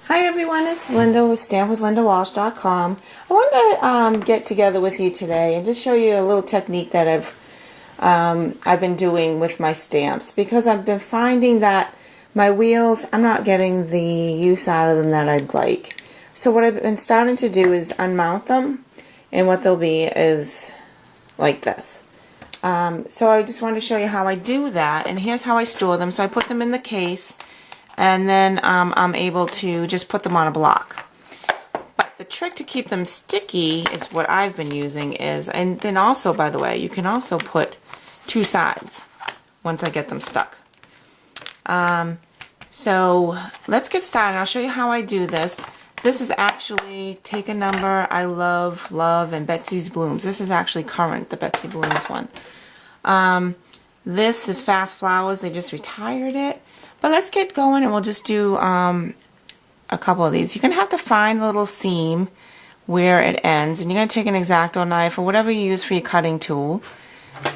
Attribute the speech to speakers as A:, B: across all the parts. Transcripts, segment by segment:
A: Hi everyone, it's Linda with stampwithlindawalsh.com. I wanted to get together with you today and just show you a little technique that I've been doing with my stamps, because I've been finding that my wheels, I'm not getting the use out of them that I'd like. So what I've been starting to do is unmount them, and what they'll be is like this. So I just wanted to show you how I do that, and here's how I store them. So I put them in the case, and then I'm able to just put them on a block. But the trick to keep them sticky is what I've been using is, and then also, by the way, you can also put two sides once I get them stuck. So let's get started. I'll show you how I do this. This is actually Take a Number, I Love, and Betsy's Blooms. This is actually current, the Betsy Blooms one. This is Fast Flowers. They just retired it. But let's get going, and we'll just do a couple of these. You're going to have to find the little seam where it ends, and you're going to take an X-Acto knife or whatever you use for your cutting tool,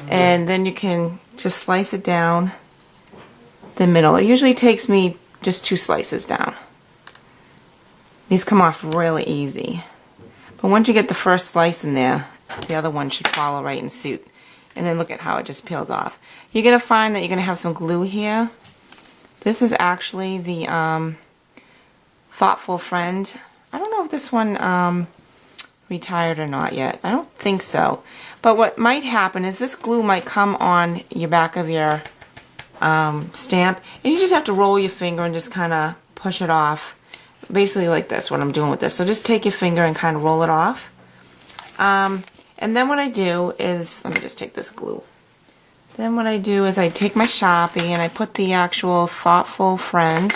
A: and then you can just slice it down the middle. It usually takes me just 2 slices down. These come off really easy. But once you get the first slice in there, the other one should follow right in suit. And then look at how it just peels off. You're going to find that you're going to have some glue here. This is actually the Thoughtful Friend. I don't know if this one retired or not yet. I don't think so. But what might happen is this glue might come on your back of your stamp, and you just have to roll your finger and just kind of push it off. Basically like this, what I'm doing with this. So just take your finger and kind of roll it off. And then what I do is, let me just take this glue. Then what I do is I take my Sharpie and I put the actual Thoughtful Friend,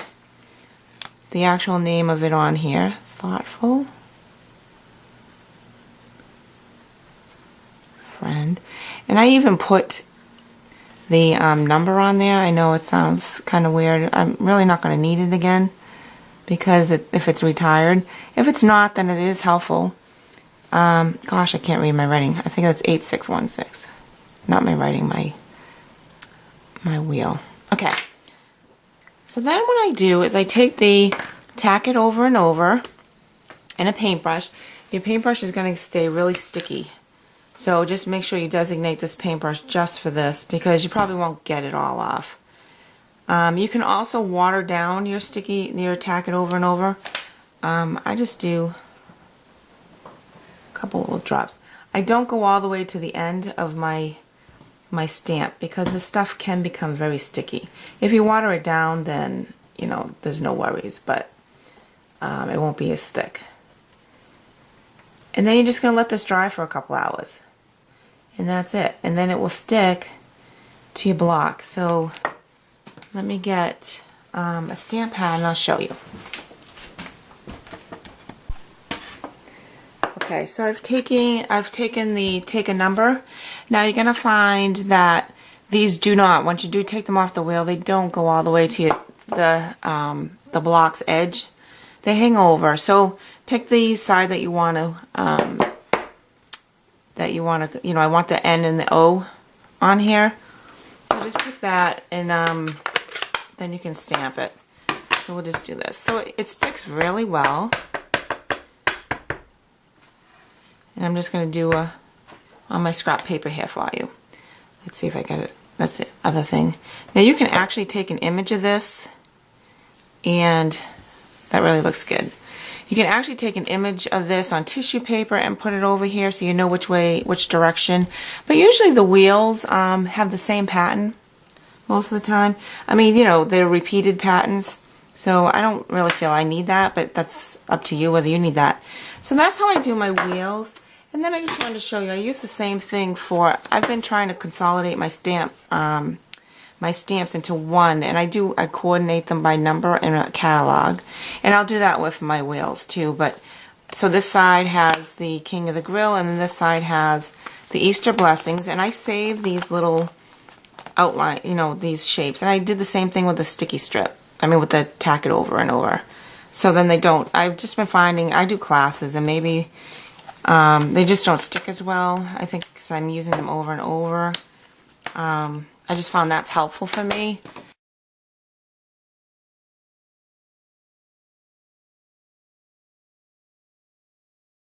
A: the actual name of it on here, Thoughtful Friend. And I even put the number on there. I know it sounds kind of weird. I'm really not going to need it again, because if it's retired. If it's not, then it is helpful. Gosh, I can't read my writing. I think that's 8616. Not my writing, my wheel. Okay. So then what I do is I take tack it over and over in a paintbrush. Your paintbrush is going to stay really sticky. So just make sure you designate this paintbrush just for this, because you probably won't get it all off. You can also water down your tack it over and over. I just do a couple of drops. I don't go all the way to the end of my stamp, because the stuff can become very sticky. If you water it down, then there's no worries, but it won't be as thick. And then you're just going to let this dry for a couple hours, and that's it. And then it will stick to your block. So let me get a stamp pad and I'll show you. Okay, so I've taken the Take a Number. Now you're going to find that these do not, once you do take them off the wheel, they don't go all the way to the block's edge. They hang over. So pick the side that you want to, I want the N and the O on here. So just pick that, and then you can stamp it. So we'll just do this. So it sticks really well. And I'm just going to do on my scrap paper here for you. Let's see if I get it. That's the other thing. Now you can actually take an image of this, and that really looks good. You can actually take an image of this on tissue paper and put it over here so you know which direction. But usually the wheels have the same pattern most of the time. I mean, they're repeated patterns. So I don't really feel I need that, but that's up to you whether you need that. So that's how I do my wheels. And then I just wanted to show you, I use the same thing I've been trying to consolidate my stamps into one, and I coordinate them by number in a catalog. And I'll do that with my wheels too. But so this side has the King of the Grill, and then this side has the Easter Blessings, and I save these little outline, these shapes. And I did the same thing with the sticky strip. With the tack it over and over. So then they don't, I've just been finding, I do classes, and maybe they just don't stick as well. I think because I'm using them over and over. I just found that's helpful for me.